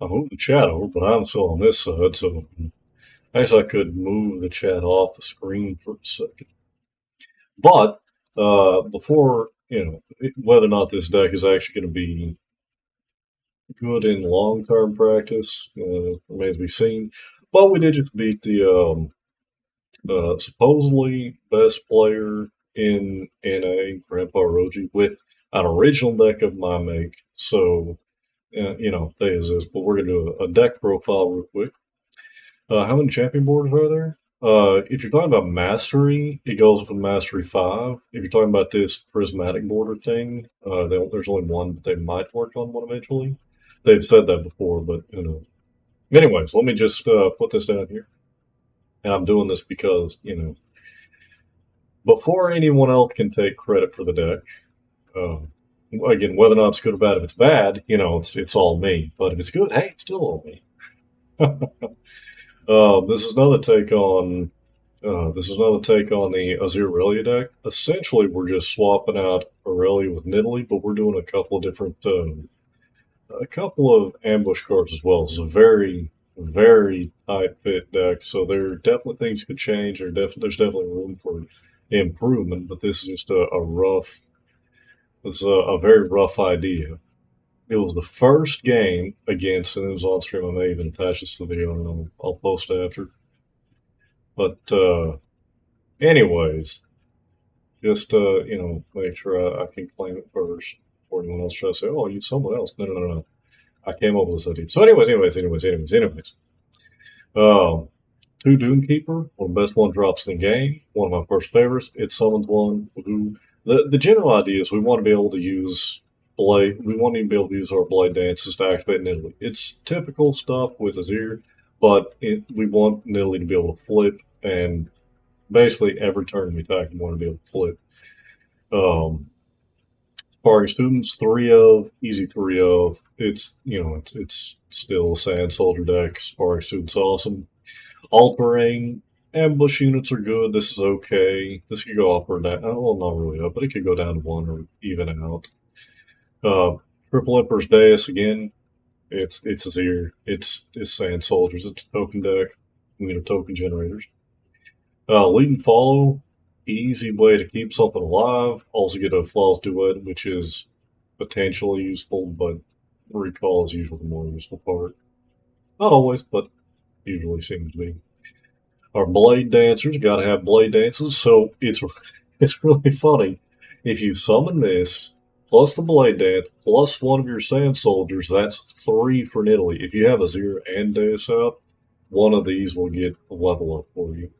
I moved the chat over, but I'm still on this side, so I guess I could move the chat off the screen for a second. But before, whether or not this deck is actually going to be good in long-term practice remains to be seen. But we did just beat the supposedly best player in NA, Grandpa Roji, with an original deck of my make. So, that is this. But we're going to do a deck profile real quick. How many champion borders are there? If you're talking about mastery, it goes from mastery 5. If you're talking about this prismatic border thing, there's only one, but they might work on one eventually. They've said that before, but Anyways, let me just put this down here. And I'm doing this because, before anyone else can take credit for the deck, again, whether or not it's good or bad, if it's bad, it's all me. But if it's good, hey, it's still all me. This is another take on the Azir Aurelia deck. Essentially, we're just swapping out Aurelia with Nidalee, but we're doing a couple of ambush cards as well. It's a very, very tight fit deck, so there are definitely things could change. There's definitely room for improvement, but this is just a very rough idea. It was the first game against, and it was on stream. I may even attach this to the video, and I'll post after. But anyways, just make sure I can claim it first before anyone else tries to say, "Oh, you someone else." No. I came up with this idea. So, anyways. Two Doomkeeper, one of the best one drops in the game. One of my first favorites. It summons one who the general idea is we want to be able to use blade. We want to be able to use our blade dances to activate Nidalee. It's typical stuff with Azir, but we want Nidalee to be able to flip, and basically every turn we attack, we want to be able to flip. Sparring students, 3 of, easy 3 of. It's still a Sand Soldier deck. Sparring students, awesome. Altering, ambush units are good. This is okay. This could go up or down. Well, not really up, but it could go down to 1 or even out. Triple Emperor's Deus, again, it's Azir. It's Sand Soldiers. It's a token deck. Token generators. Lead and Follow, easy way to keep something alive. Also get a Flawless Duet, which is potentially useful, but Recall is usually the more useful part. Not always, but usually seems to be. Our Blade Dancers, gotta have Blade Dances, so it's really funny. If you summon this, plus the Blade Dance, plus one of your Sand Soldiers, that's 3 for Nidalee. If you have Azir and Deus out, one of these will get a level up for you.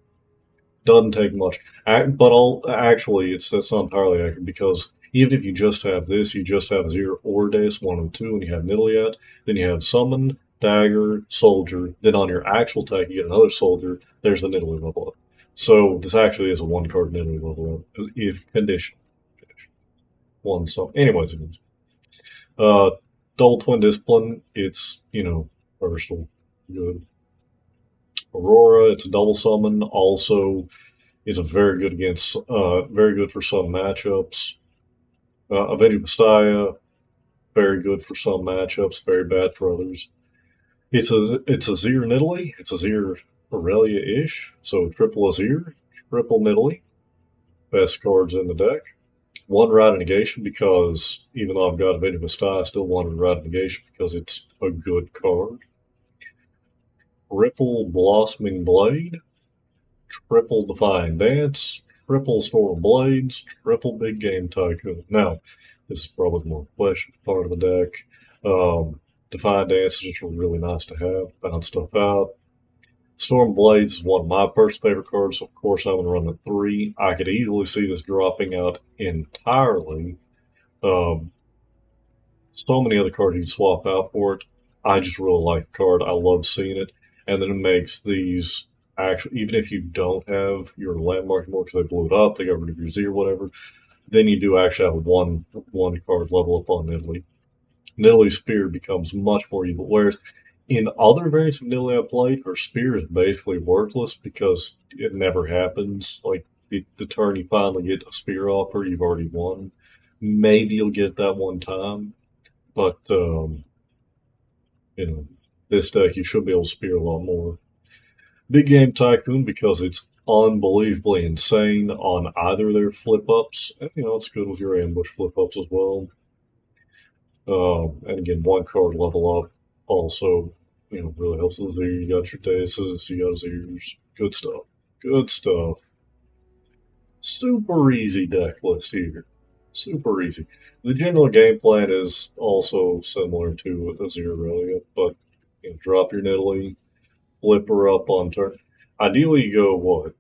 Doesn't take much, but actually, that's not entirely accurate, because even if you just have this, you just have Azir or Deus, one of the two, and you have Nidalee out, then you have Summon, Dagger, Soldier, then on your actual attack you get another Soldier, there's the Nidalee level up. So this actually is a 1-card Nidalee level up, if conditional. Anyways, Double Twin Discipline, it's, versatile, good. Aurora, it's a double summon. Also, is very good for some matchups. Avenging Messiah, very good for some matchups, very bad for others. It's Azir Nidalee. It's Azir Aurelia-ish. So triple Azir, triple Nidalee. Best cards in the deck. 1 Rite of Negation, because even though I've got Avenging Messiah, I still wanted Rite of Negation because it's a good card. Triple Blossoming Blade, triple Defying Dance, triple Storm Blades, triple Big Game Tycoon. Now, this is probably the more question part of the deck. Defying Dance is just really nice to have, bounce stuff out. Storm Blades is one of my personal favorite cards, so of course I'm going to run the 3. I could easily see this dropping out entirely. So many other cards you'd swap out for it. I just really like the card. I love seeing it. And then it makes these actually, even if you don't have your landmark anymore because they blew it up, they got rid of your Z or whatever, then you do actually have one card level up on Nidalee. Nidalee Spear becomes much more evil. Whereas in other variants of Nidalee I played, her Spear is basically worthless because it never happens. Like the turn you finally get a Spear off her, you've already won. Maybe you'll get that one time, but This deck, you should be able to spear a lot more. Big Game Tycoon, because it's unbelievably insane on either their flip ups. And, it's good with your ambush flip ups as well. And again, one card level up also, really helps the zoo. You got your Daces, you got Zoos. Good stuff. Good stuff. Super easy deck list here. Super easy. The general game plan is also similar to Azurelia, but drop your Nidalee, flip her up on turn. Ideally, you go what?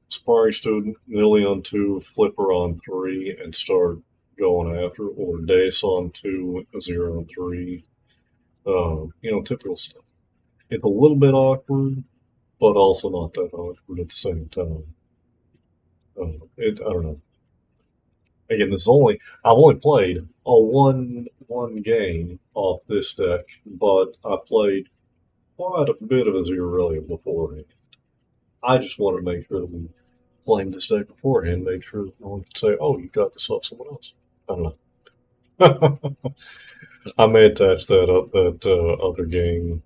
Sparring Student, Nidalee on 2, flip her on 3, and start going after, or Dace on 2, 0 on 3. Typical stuff. It's a little bit awkward, but also not that awkward at the same time. I don't know. Again, I've only played one game off this deck, but I played quite a bit of Azurelia beforehand. I just wanted to make sure that we playing this deck beforehand, make sure that no one could say, "Oh, you got this off someone else." I don't know. I may attach that other game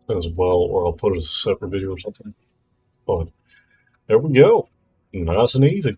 as well, or I'll put it as a separate video or something. But there we go, nice and easy.